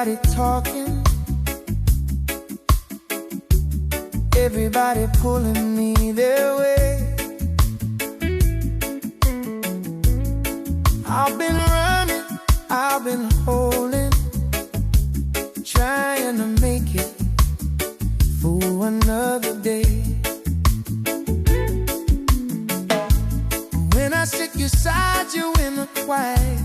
Everybody talking, everybody pulling me their way. I've been running, I've been holding, trying to make it for another day. When I sit beside you in the quiet,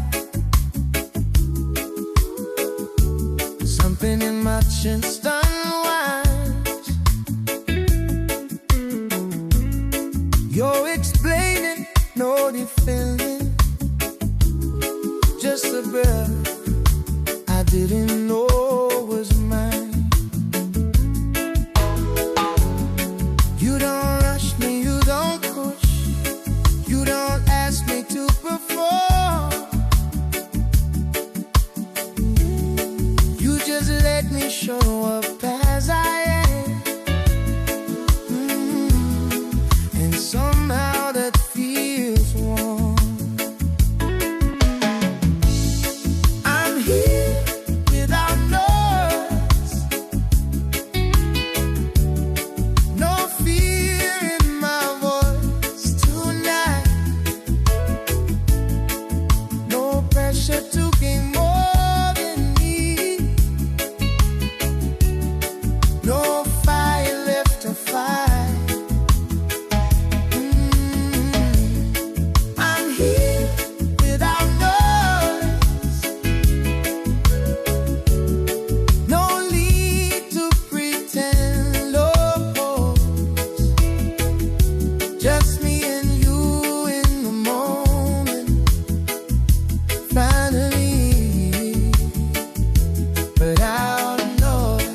something in my chest unwinds. You're explaining, no defending, just a breath I didn't know was mine. You don't rush me, you don't push, you don't ask me to perform. You just let me show up as I am. And somehow that feels warm. I'm here without noise, no fear in my voice tonight, no pressure to gain more than me, no fire left to fight. I'm here without noise, no need to pretend, no pose, just me and you in the moment, finally, without noise.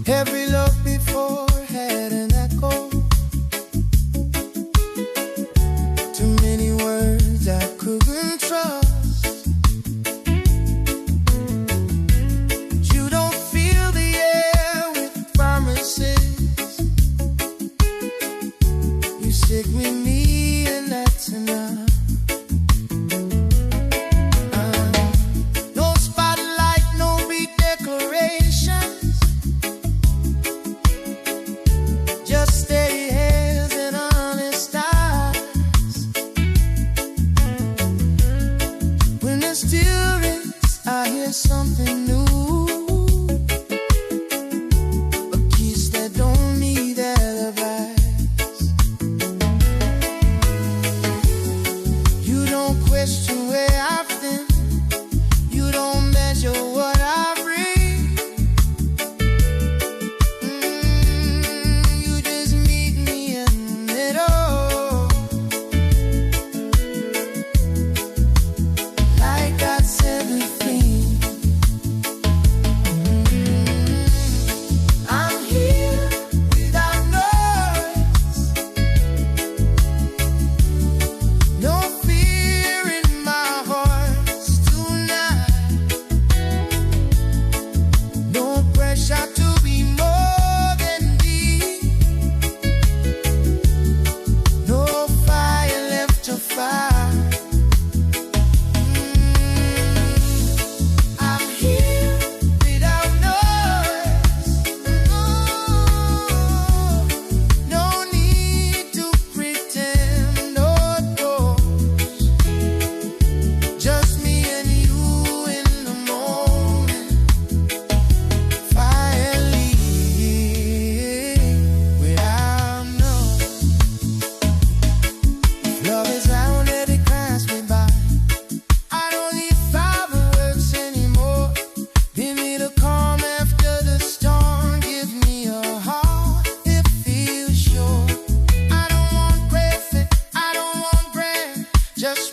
Every love before had an echo, too many words I couldn't trust. You don't fill the air with promises, you stick with me and that's enough. No spotlight, no big decorations, just steady hands and honest eyes. When there's stillness, I hear something new, a kiss that don't need alibis. You don't question where I've been, you don't measure what I bring. You just meet me in the middle, like I said before. I'm here without noise, no fear in my heart tonight, no pressure to be more than me, no fire left to fight. I'm here without noise, no need to pretend, no doors, just me and you in the moment, finally, without noise. Love is out and it cries me by. I don't need fireworks anymore. Give me the calm after the storm. Give me a heart, it feels sure. I don't want perfect, I don't want grand, just